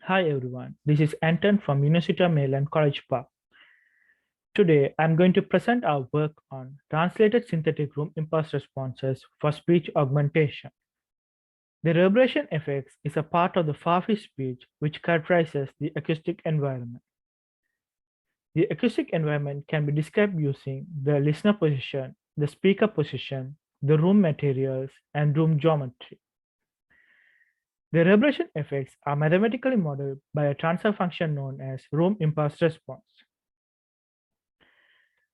Hi everyone, this is Anton from University of Maryland College Park. Today I'm going to present our work on translated synthetic room impulse responses for speech augmentation. The reverberation effects is a part of the far-field speech which characterizes the acoustic environment. The acoustic environment can be described using the listener position, the speaker position, the room materials, and room geometry. The reverberation effects are mathematically modeled by a transfer function known as room impulse response.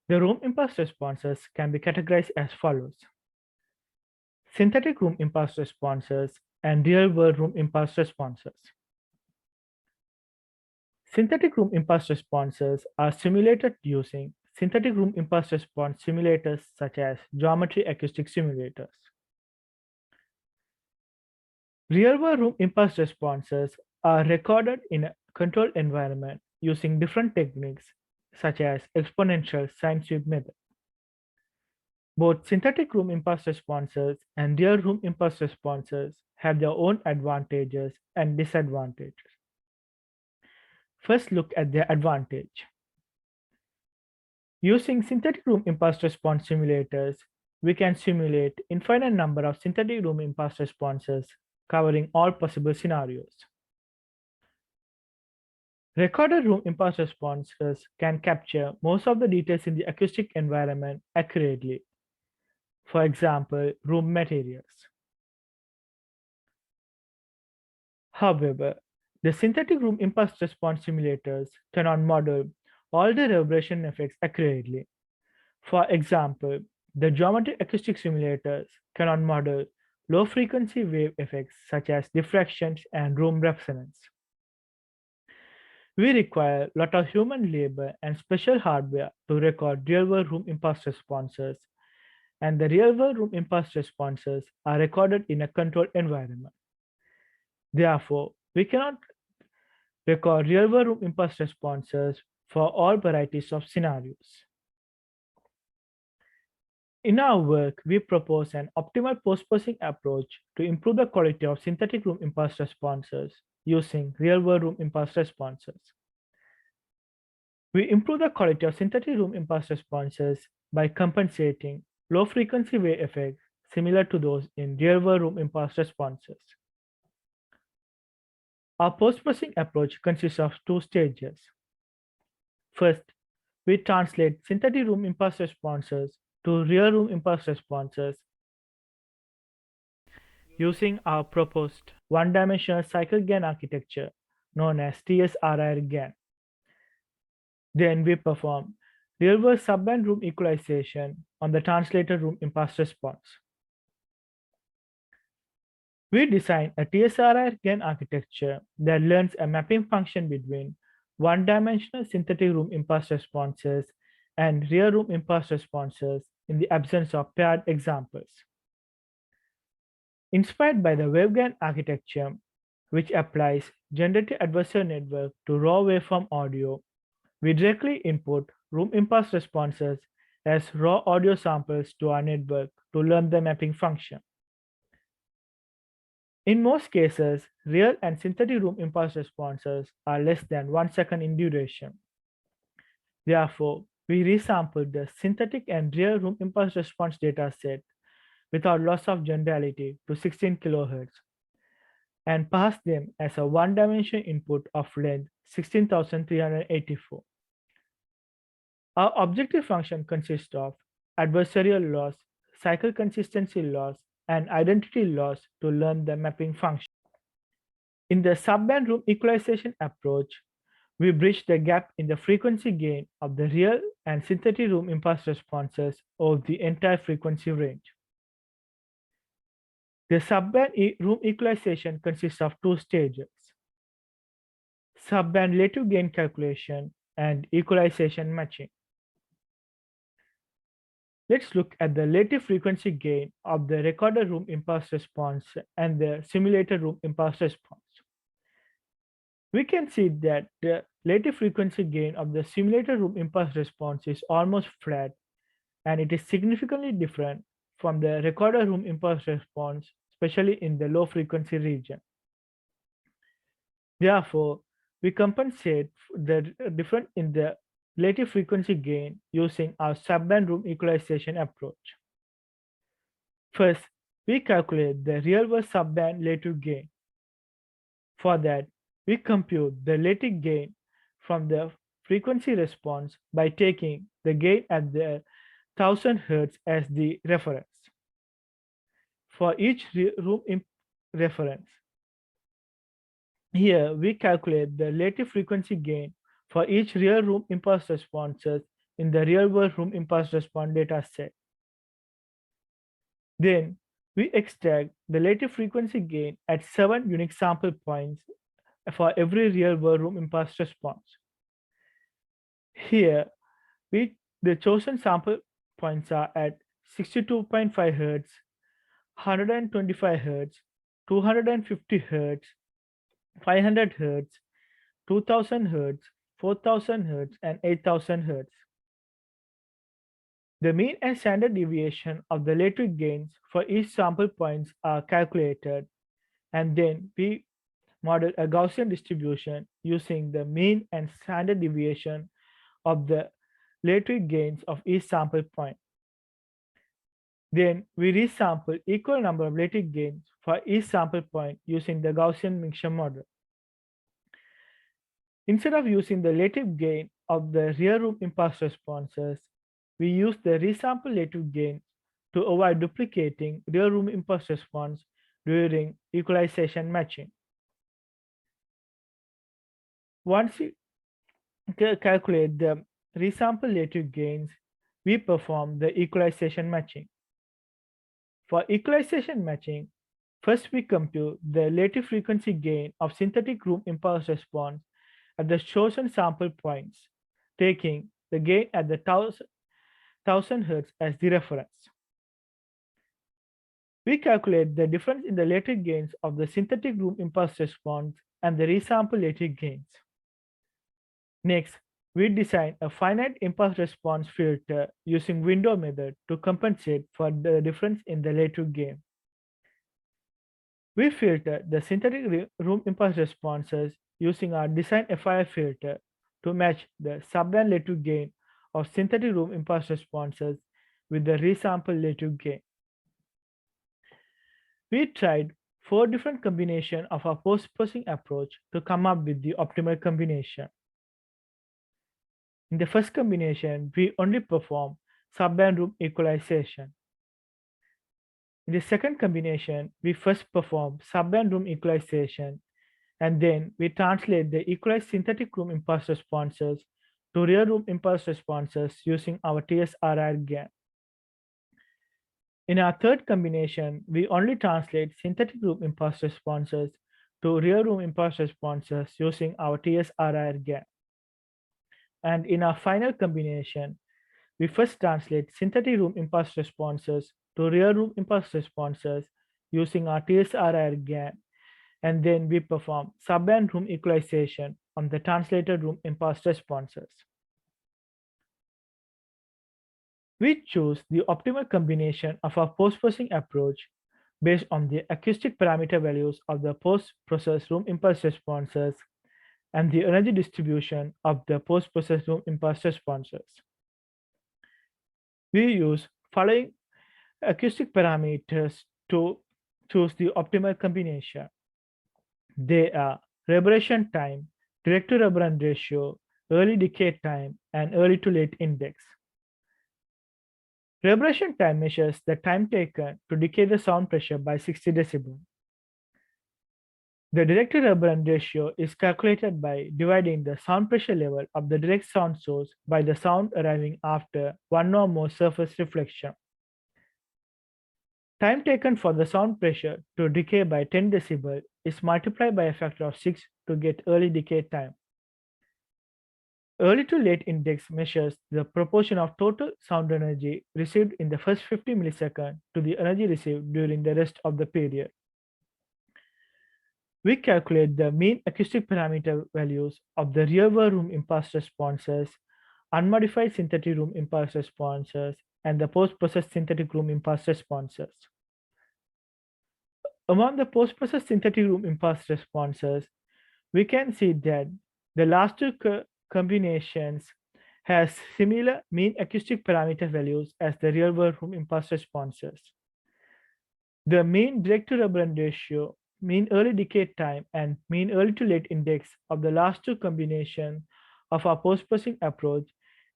The room impulse responses can be categorized as follows: synthetic room impulse responses and real-world room impulse responses. Synthetic room impulse responses are simulated using synthetic room impulse response simulators such as geometry acoustic simulators. Real-world room impulse responses are recorded in a controlled environment using different techniques such as exponential sine sweep method. Both synthetic room impulse responses and real room impulse responses have their own advantages and disadvantages. First, look at their advantage. Using synthetic room impulse response simulators, we can simulate infinite number of synthetic room impulse responses covering all possible scenarios. Recorded room impulse responses can capture most of the details in the acoustic environment accurately. For example, room materials. However, the synthetic room impulse response simulators cannot model all the reverberation effects accurately. For example, the geometry acoustic simulators cannot model low frequency wave effects such as diffractions and room resonance. We require a lot of human labor and special hardware to record real-world room impulse responses, and the real-world room impulse responses are recorded in a controlled environment. Therefore, we cannot record real-world room impulse responses for all varieties of scenarios. In our work, we propose an optimal post-processing approach to improve the quality of synthetic room impulse responses using real-world room impulse responses. We improve the quality of synthetic room impulse responses by compensating low-frequency wave effects similar to those in real-world room impulse responses. Our post-processing approach consists of two stages. First, we translate synthetic room impulse responses to real room impulse responses using our proposed one-dimensional cycle GAN architecture known as Ts-Rir GAN. Then we perform real-world subband room equalization on the translated room impulse response. We design a Ts-Rir GAN architecture that learns a mapping function between one-dimensional synthetic room impulse responses and real room impulse responses in the absence of paired examples. Inspired by the waveGAN architecture, which applies generative adversarial network to raw waveform audio, we directly input room impulse responses as raw audio samples to our network to learn the mapping function. In most cases, real and synthetic room impulse responses are less than 1 second in duration. Therefore, we resampled the synthetic and real room impulse response dataset without loss of generality to 16 kHz and passed them as a one-dimensional input of length 16,384. Our objective function consists of adversarial loss, cycle consistency loss, and identity loss to learn the mapping function. In the subband room equalization approach, we bridge the gap in the frequency gain of the real and synthetic room impulse responses over the entire frequency range. The subband room equalization consists of two stages: subband relative gain calculation and equalization matching. Let's look at the relative frequency gain of the recorded room impulse response and the simulated room impulse response. We can see that the relative frequency gain of the simulated room impulse response is almost flat, and it is significantly different from the recorded room impulse response, especially in the low frequency region. Therefore, we compensate the difference in the relative frequency gain using our subband room equalization approach. First, we calculate the real-world subband relative gain. For that, we compute the relative gain from the frequency response by taking the gain at the 1000 Hz as the reference. For each room reference, here we calculate the relative frequency gain for each real room impulse responses in the real-world room impulse response data set. Then we extract the relative frequency gain at 7 unique sample points for every real-world room impulse response. Here, the chosen sample points are at 62.5 Hz, 125 Hz, 250 Hz, 500 Hz, 2000 Hz, 4000 Hz, and 8000 Hz. The mean and standard deviation of the relative gains for each sample points are calculated, and then we model a Gaussian distribution using the mean and standard deviation of the relative gains of each sample point. Then we resample equal number of relative gains for each sample point using the Gaussian mixture model. Instead of using the relative gain of the real room impulse responses, we use the resample relative gain to avoid duplicating real room impulse response during equalization matching. Once we calculate the resample relative gains, we perform the equalization matching. For equalization matching, first we compute the relative frequency gain of synthetic room impulse response at the chosen sample points, taking the gain at the 1000 Hz as the reference. We calculate the difference in the relative gains of the synthetic room impulse response and the resample relative gains. Next, we design a finite impulse response filter using window method to compensate for the difference in the relative gain. We filter the synthetic room impulse responses using our design FIR filter to match the subband relative gain of synthetic room impulse responses with the resample relative gain. We tried 4 different combinations of our post-processing approach to come up with the optimal combination. In the first combination, we only perform subband room equalization. In the second combination, we first perform subband room equalization, and then we translate the equalized synthetic room impulse responses to real room impulse responses using our Ts-Rir GAN. In our third combination, we only translate synthetic room impulse responses to real room impulse responses using our Ts-Rir GAN. And in our final combination, we first translate synthetic room impulse responses to real room impulse responses using our Ts-Rir GAN, and then we perform subband room equalization on the translated room impulse responses. We choose the optimal combination of our post-processing approach based on the acoustic parameter values of the post-processed room impulse responses and the energy distribution of the post-processed room impulse responses. We use following acoustic parameters to choose the optimal combination. They are reverberation time, direct to reverberant ratio, early decay time, and early to late index. Reverberation time measures the time taken to decay the sound pressure by 60 decibel. The direct to reverberant ratio is calculated by dividing the sound pressure level of the direct sound source by the sound arriving after one or more surface reflection. Time taken for the sound pressure to decay by 10 decibel is multiplied by a factor of 6 to get early decay time. Early to late index measures the proportion of total sound energy received in the first 50 milliseconds to the energy received during the rest of the period. We calculate the mean acoustic parameter values of the real-world room impulse responses, unmodified synthetic room impulse responses, and the post-processed synthetic room impulse responses. Among the post-processed synthetic room impulse responses, We can see that the last two combinations has similar mean acoustic parameter values as the real-world room impulse responses. The mean direct-to-rubber ratio, mean early decay time, and mean early to late index of the last two combination of our post-processing approach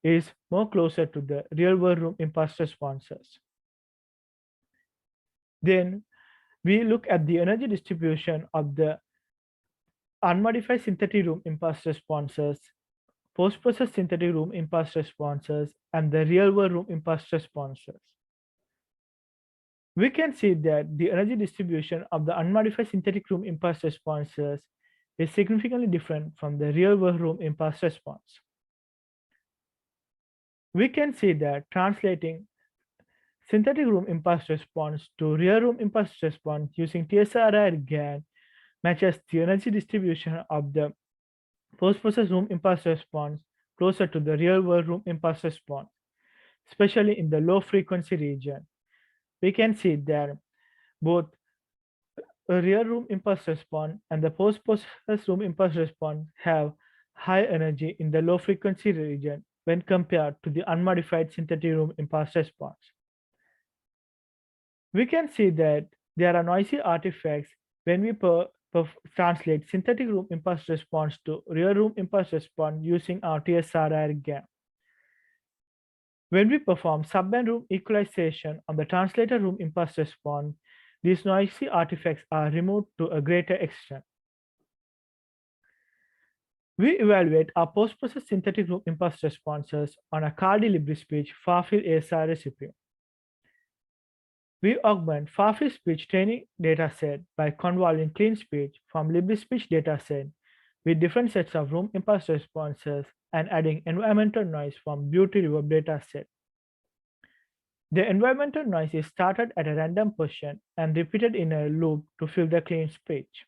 is more closer to the real-world room impulse responses. Then we look at the energy distribution of the unmodified synthetic room impulse responses, post-process synthetic room impulse responses, and the real-world room impulse responses. We can see that the energy distribution of the unmodified synthetic room impulse responses is significantly different from the real-world room impulse response. We can see that translating synthetic room impulse response to real room impulse response using Ts-Rir GAN matches the energy distribution of the post-process room impulse response closer to the real-world room impulse response, especially in the low frequency region. We can see that both a real room impulse response and the post-process room impulse response have high energy in the low frequency region when compared to the unmodified synthetic room impulse response. We can see that there are noisy artifacts when we translate synthetic room impulse response to real room impulse response using our Ts-Rir GAN. When we perform subband room equalization on the translator room impulse response, these noisy artifacts are removed to a greater extent. We evaluate our post-process synthetic room impulse responses on a Cardi-Libri speech far-field ASR recipe. We augment far-field speech training dataset by convolving clean speech from Libri speech dataset with different sets of room impulse responses and adding environmental noise from beauty reverb dataset. The environmental noise is started at a random position and repeated in a loop to fill the clean speech.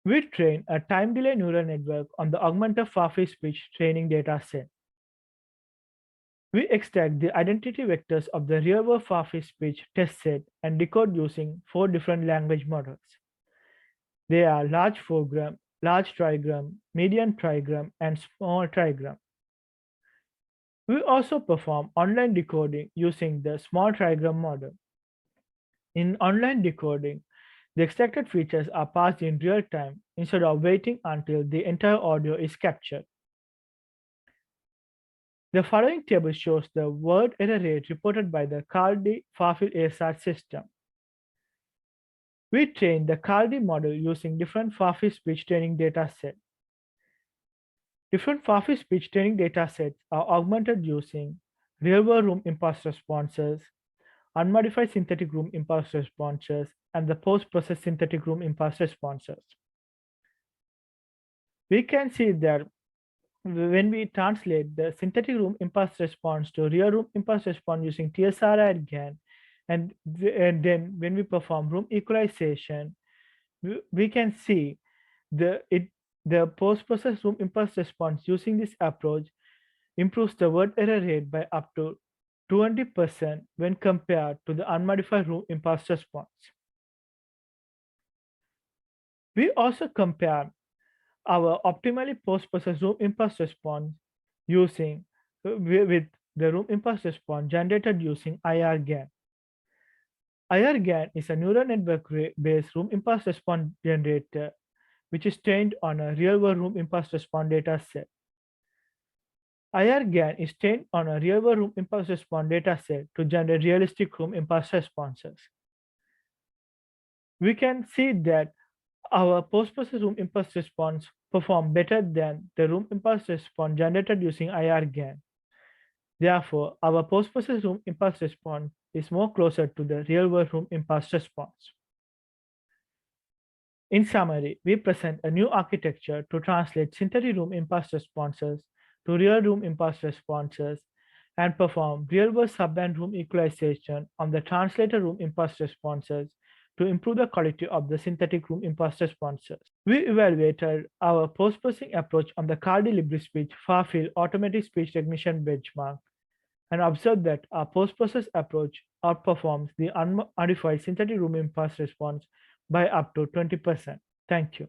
We train a time delay neural network on the augmented far-field speech training dataset. We extract the identity vectors of the real-world far-field speech test set and decode using 4 different language models. They are large foregram, large trigram, medium trigram, and small trigram. We also perform online decoding using the small trigram model. In online decoding, the extracted features are passed in real time instead of waiting until the entire audio is captured. The following table shows the word error rate reported by the Cardi far-field ASR system. We train the Cardi model using different far-field speech training datasets. Different far-field speech training datasets are augmented using real-world room impulse responses, unmodified synthetic room impulse responses, and the post-process synthetic room impulse responses. We can see that when we translate the synthetic room impulse response to real room impulse response using Ts-Rir GAN, and then when we perform room equalization, we can see the post-process room impulse response using this approach improves the word error rate by up to 20% when compared to the unmodified room impulse response. We also compare our optimally post-process room impulse response using with the room impulse response generated using IR GAN. IR GAN is a neural network-based room impulse response generator which is trained on a real-world room impulse response data set. IR GAN is trained on a real-world room impulse response data set to generate realistic room impulse responses. We can see that our post-process room impulse response perform better than the room impulse response generated using IR GAN. Therefore, our post-process room impulse response is more closer to the real-world room impulse response. In summary, we present a new architecture to translate synthetic room impulse responses to real room impulse responses and perform real-world subband room equalization on the translator room impulse responses to improve the quality of the synthetic room impulse responses. We evaluated our post-processing approach on the Cardi-Libri speech far-field automatic speech recognition benchmark and observed that our post-process approach outperforms the unmodified synthetic room impulse response by up to 20%. Thank you.